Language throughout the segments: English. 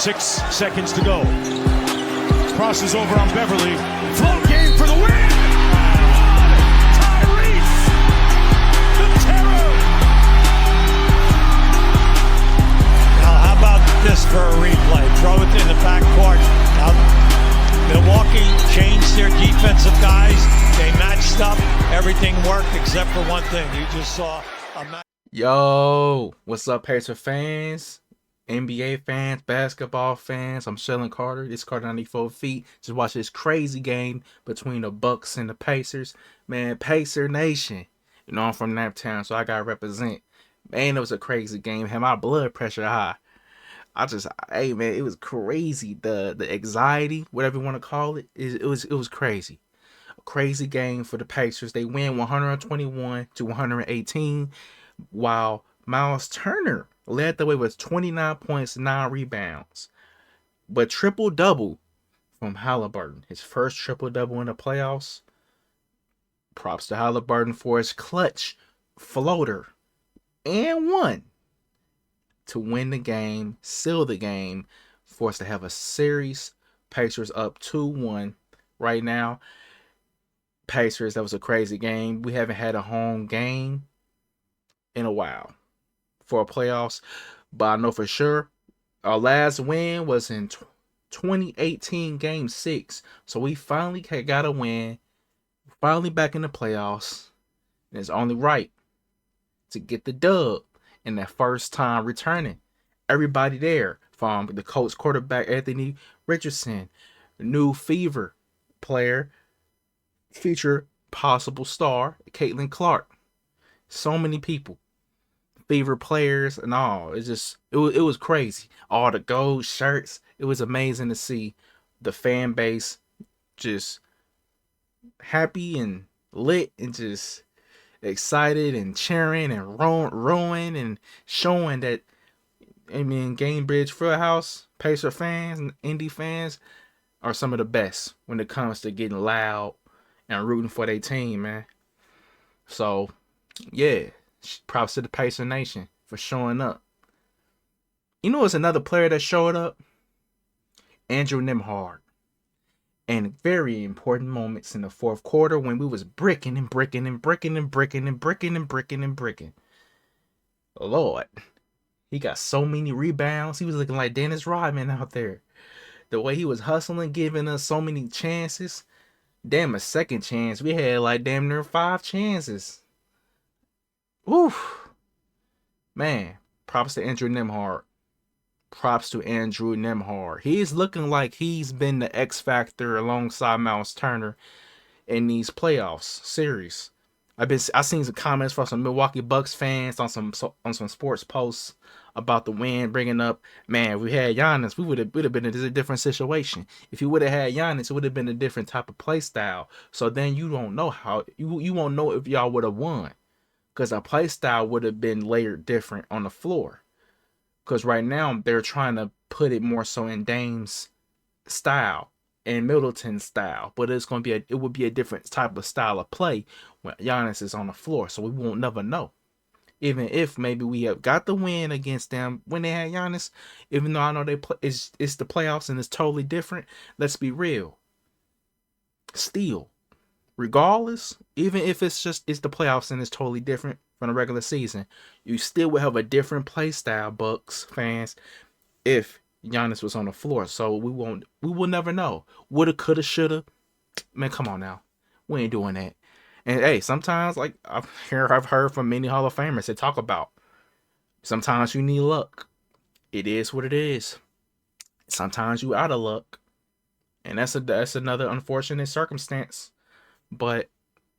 6 seconds to go. Crosses over on Beverly. Float game for the win! Tyrese! The terror! Now, how about this for a replay? Throw it in the backcourt. Now, Milwaukee changed their defensive guys. They matched up. Everything worked except for one thing. You just saw a match. Yo, what's up, Pacer fans? NBA fans, basketball fans. I'm Sheldon Carter. This Carter 94 feet. Just watch this crazy game between the Bucks and the Pacers. Man, Pacer Nation. You know, I'm from Naptown, so I gotta represent. Man, it was a crazy game. Had my blood pressure high. Hey man, it was crazy. The anxiety, whatever you want to call it, it was crazy. A crazy game for the Pacers. They win 121-118, while Miles Turner led the way with 29 points, 9 rebounds. But triple-double from Haliburton. His first triple-double in the playoffs. Props to Haliburton for his clutch floater. And one to win the game, seal the game, for us to have a series. Pacers up 2-1 right now. Pacers, that was a crazy game. We haven't had a home game in a while for playoffs, but I know for sure our last win was in 2018 game 6, so we finally got a win, finally back in the playoffs, and it's only right to get the dub in that first time returning. Everybody there, from the coach, quarterback Anthony Richardson, new Fever player, future possible star Caitlin Clark, so many people, Fever players and all. It was crazy. All the gold shirts. It was amazing to see the fan base just happy and lit and just excited and cheering and rowing and showing that, I mean, Gamebridge Fieldhouse, Pacer fans and Indy fans are some of the best when it comes to getting loud and rooting for their team, man. So, yeah. Props to the Pacer Nation for showing up. You know, it's another player that showed up? Andrew Nembhard. And very important moments in the fourth quarter when we was bricking. Lord, he got so many rebounds. He was looking like Dennis Rodman out there. The way he was hustling, giving us so many chances. Damn, a second chance. We had like damn near 5 chances. Oof. Man, props to Andrew Nembhard. He's looking like he's been the X factor alongside Miles Turner in these playoffs series. I seen some comments from some Milwaukee Bucks fans on some sports posts about the win, bringing up, man, if we had Giannis, we would have been in a different situation. If you would have had Giannis, it would have been a different type of play style. So then you don't know how you won't know if y'all would have won. Because our play style would have been layered different on the floor. Because right now, they're trying to put it more so in Dame's style and Middleton's style. But it would be a different type of style of play when Giannis is on the floor. So we won't never know. Even if maybe we have got the win against them when they had Giannis. Even though I know it's the playoffs and it's totally different. Let's be real. Still. Regardless, even if it's the playoffs and it's totally different from the regular season, you still will have a different play style, Bucks fans, if Giannis was on the floor. So we will never know. Woulda, coulda, shoulda. Man, come on now. We ain't doing that. And hey, sometimes, like I've heard from many Hall of Famers, they talk about sometimes you need luck. It is what it is. Sometimes you out of luck. And that's another unfortunate circumstance. But,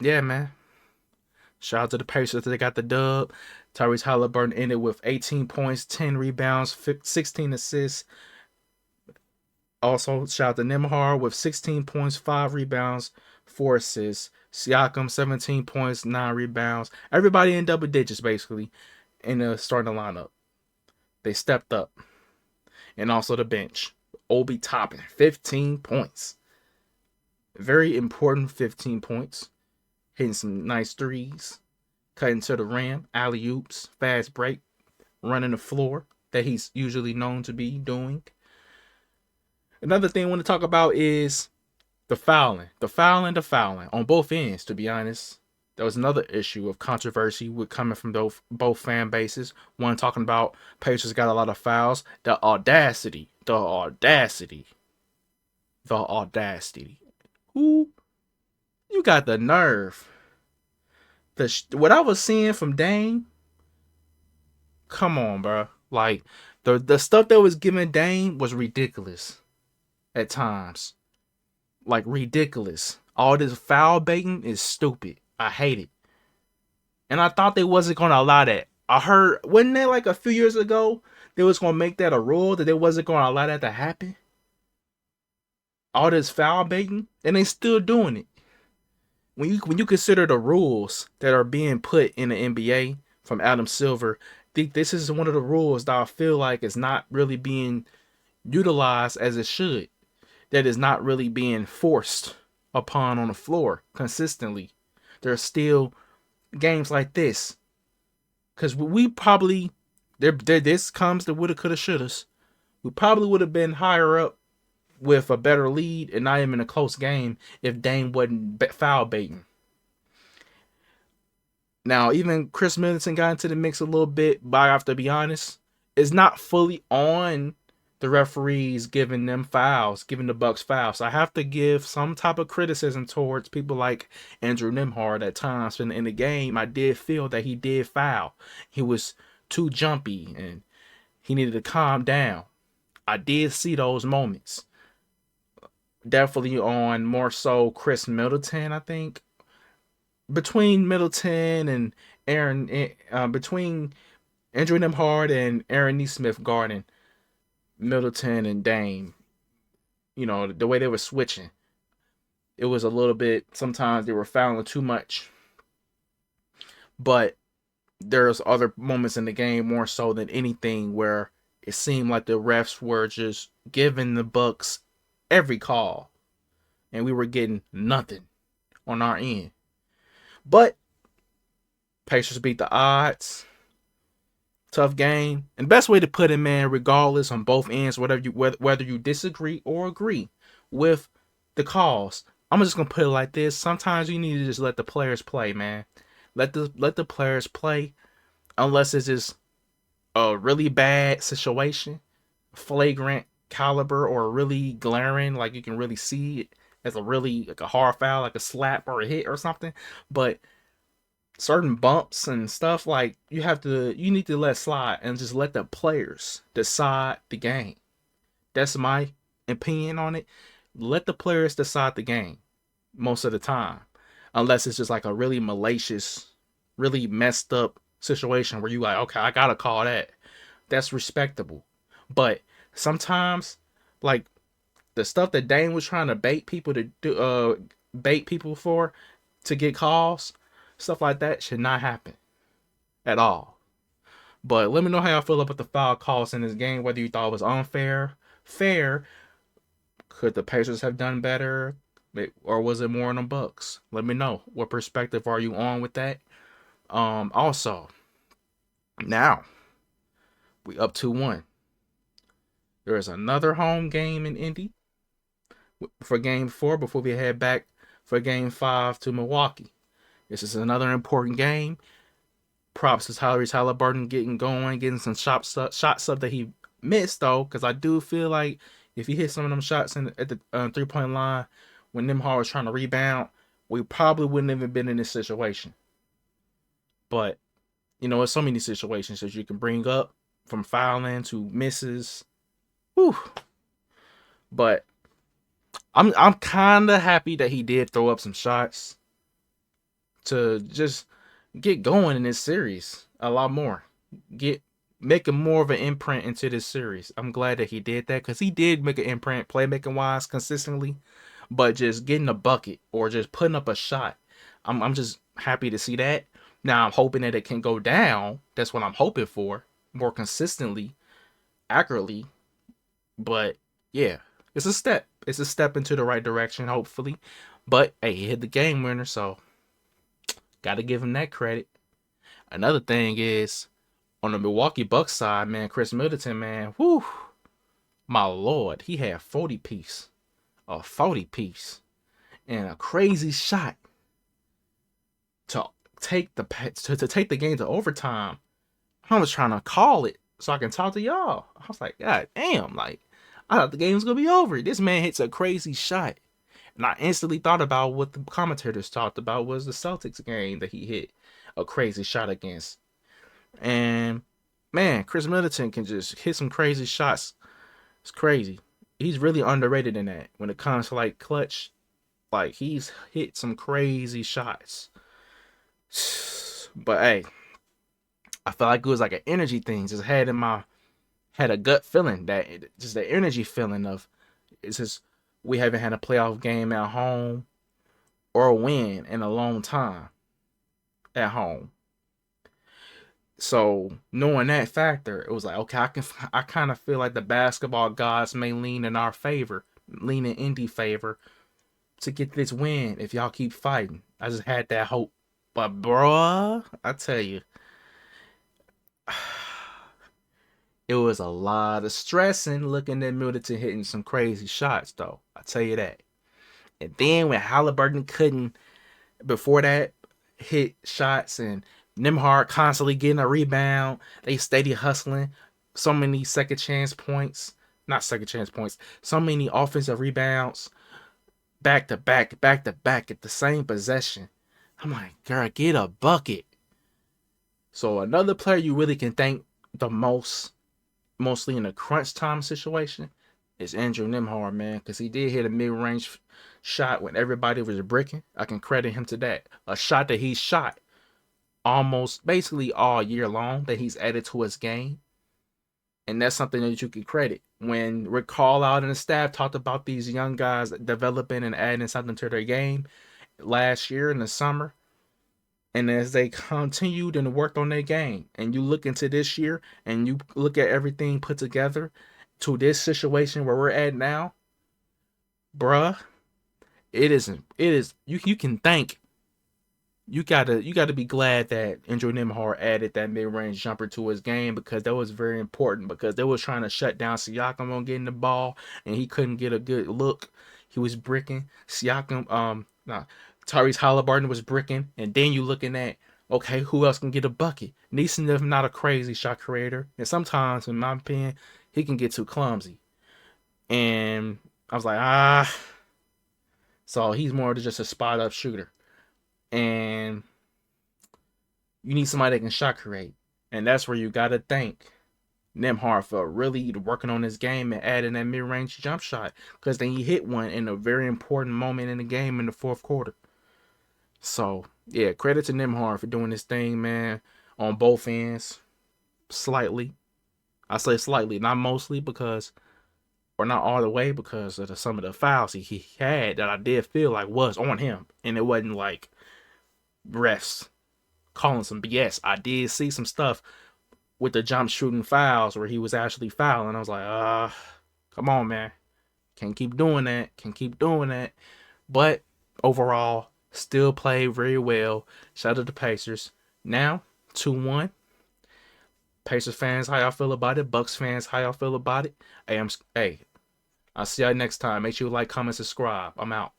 yeah, man. Shout out to the Pacers that they got the dub. Tyrese Haliburton ended with 18 points, 10 rebounds, 16 assists. Also, shout out to Nembhard with 16 points, 5 rebounds, 4 assists. Siakam, 17 points, 9 rebounds. Everybody in double digits, basically, in the starting lineup. They stepped up. And also the bench. Obi Toppin, 15 points. Very important 15 points. Hitting some nice threes. Cutting to the rim. Alley-oops. Fast break. Running the floor that he's usually known to be doing. Another thing I want to talk about is the fouling. The fouling on both ends, to be honest. There was another issue of controversy with coming from both fan bases. One talking about Pacers got a lot of fouls. The audacity. Who? You got the nerve. What I was seeing from Dame, come on, bro. Like, the stuff that was given Dame was ridiculous at times. Like, ridiculous. All this foul baiting is stupid. I hate it. And I thought they wasn't going to allow that. I heard, wasn't that like a few years ago, they was going to make that a rule that they wasn't going to allow that to happen? All this foul baiting, and they still doing it. When you consider the rules that are being put in the NBA from Adam Silver, this is one of the rules that I feel like is not really being utilized as it should. That is not really being forced upon on the floor consistently. There's still games like this. Because we probably, this comes to woulda, coulda, shouldas. We probably would have been higher up with a better lead and not even a close game if Dame wasn't foul baiting. Now, even Chris Middleton got into the mix a little bit, but I have to be honest, it's not fully on the referees giving them fouls, giving the Bucks fouls. I have to give some type of criticism towards people like Andrew Nembhard at times. In the game, I did feel that he did foul. He was too jumpy and he needed to calm down. I did see those moments. Definitely on more so Chris Middleton, I think. Between Middleton and between Andrew Nembhard and Aaron Nesmith guarding Middleton and Dame, the way they were switching, it was a little bit, sometimes they were fouling too much. But there's other moments in the game more so than anything where it seemed like the refs were just giving the Bucks every call and we were getting nothing on our end. But Pacers beat the odds. Tough game. And best way to put it, man, regardless on both ends, whether you disagree or agree with the calls, I'm just gonna put it like this. Sometimes you need to just let the players play, man. Let the players play, unless it's just a really bad situation, flagrant caliber, or really glaring, like you can really see it as like a hard foul, like a slap or a hit or something. But certain bumps and stuff, like you need to let slide and just let the players decide the game. That's my opinion on it. Let the players decide the game most of the time, unless it's just like a really malicious, really messed up situation where you like, okay, I gotta call that. That's respectable. But sometimes, like the stuff that Dane was trying to bait people for to get calls, stuff like that should not happen at all. But let me know how y'all feel about the foul calls in this game, whether you thought it was unfair, fair. Could the Pacers have done better? Or was it more on the Bucks? Let me know. What perspective are you on with that? Also, now we up 2-1. There is another home game in Indy for Game 4 before we head back for Game 5 to Milwaukee. This is another important game. Props to Tyrese Haliburton getting some shots up that he missed, though, because I do feel like if he hit some of them shots at the 3-point line when Nembhard was trying to rebound, we probably wouldn't have even been in this situation. But, there's so many situations that you can bring up, from fouling to misses. Whew. But I'm kind of happy that he did throw up some shots to just get going in this series a lot more. Making more of an imprint into this series. I'm glad that he did that, because he did make an imprint playmaking wise consistently, but just getting a bucket or just putting up a shot, I'm just happy to see that. Now I'm hoping that it can go down. That's what I'm hoping for, more consistently, accurately. But yeah, it's a step. It's a step into the right direction, hopefully. But hey, he hit the game winner, so gotta give him that credit. Another thing is, on the Milwaukee Bucks side, man, Chris Middleton, man, whoo, My lord, he had 40 piece, a 40 piece, and a crazy shot to take the game to overtime. I was trying to call it so I can talk to y'all. I was like, God damn, like I thought the game was gonna be over. This man hits a crazy shot. And I instantly thought about what the commentators talked about was the Celtics game that he hit a crazy shot against. And man, Chris Middleton can just hit some crazy shots. It's crazy. He's really underrated in that when it comes to like clutch. Like he's hit some crazy shots. But hey, I felt like it was like an energy thing. Just had a gut feeling that just the energy feeling of it's just we haven't had a playoff game at home or a win in a long time at home. So knowing that factor, it was like, okay, I kind of feel like the basketball gods may lean in our favor, lean in Indy favor to get this win if y'all keep fighting. I just had that hope. But bruh, I tell you, it was a lot of stressing looking at Middleton hitting some crazy shots though. I tell you that. And then when Haliburton couldn't, before that, hit shots and Nembhard constantly getting a rebound. They steady hustling. So many second chance points. Not second chance points. So many offensive rebounds. Back to back at the same possession. I'm like, girl, get a bucket. So another player you really can thank the most, mostly in a crunch time situation, is Andrew Nembhard, man. Because he did hit a mid-range shot when everybody was bricking. I can credit him to that. A shot that he shot almost basically all year long that he's added to his game. And that's something that you can credit. When Rick Carlisle and the staff talked about these young guys developing and adding something to their game last year in the summer, and as they continued and worked on their game, and you look into this year and you look at everything put together to this situation where we're at now, bruh, you can thank. You gotta be glad that Andrew Nembhard added that mid-range jumper to his game, because that was very important, because they was trying to shut down Siakam on getting the ball and he couldn't get a good look. He was bricking. Tyrese Haliburton was bricking, and then you looking at, okay, who else can get a bucket? Neesmith not a crazy shot creator, and sometimes, in my opinion, he can get too clumsy. And I was like, so he's more than just a spot up shooter. And you need somebody that can shot create. And that's where you got to thank Nembhard for really working on his game and adding that mid-range jump shot. Because then he hit one in a very important moment in the game in the fourth quarter. So, yeah, credit to Nembhard for doing this thing, man, on both ends. Slightly. I say slightly, not mostly, because, or not all the way, because of some of the fouls he had that I did feel like was on him. And it wasn't like refs calling some BS. I did see some stuff with the jump shooting fouls where he was actually fouling. I was like, come on, man. Can't keep doing that. But overall, still played very well. Shout out to the Pacers. Now, 2-1. Pacers fans, how y'all feel about it? Bucks fans, how y'all feel about it? Hey, I'll see y'all next time. Make sure you like, comment, subscribe. I'm out.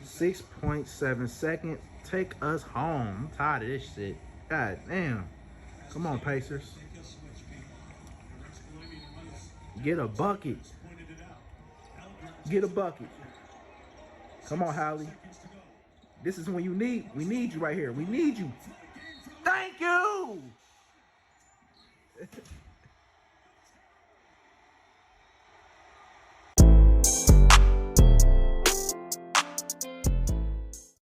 6.7 seconds. Take us home. I'm tired of this shit. God damn. Come on, Pacers. Get a bucket. Get a bucket. Come on, Hallie. This is when we need you right here. We need you. Thank you.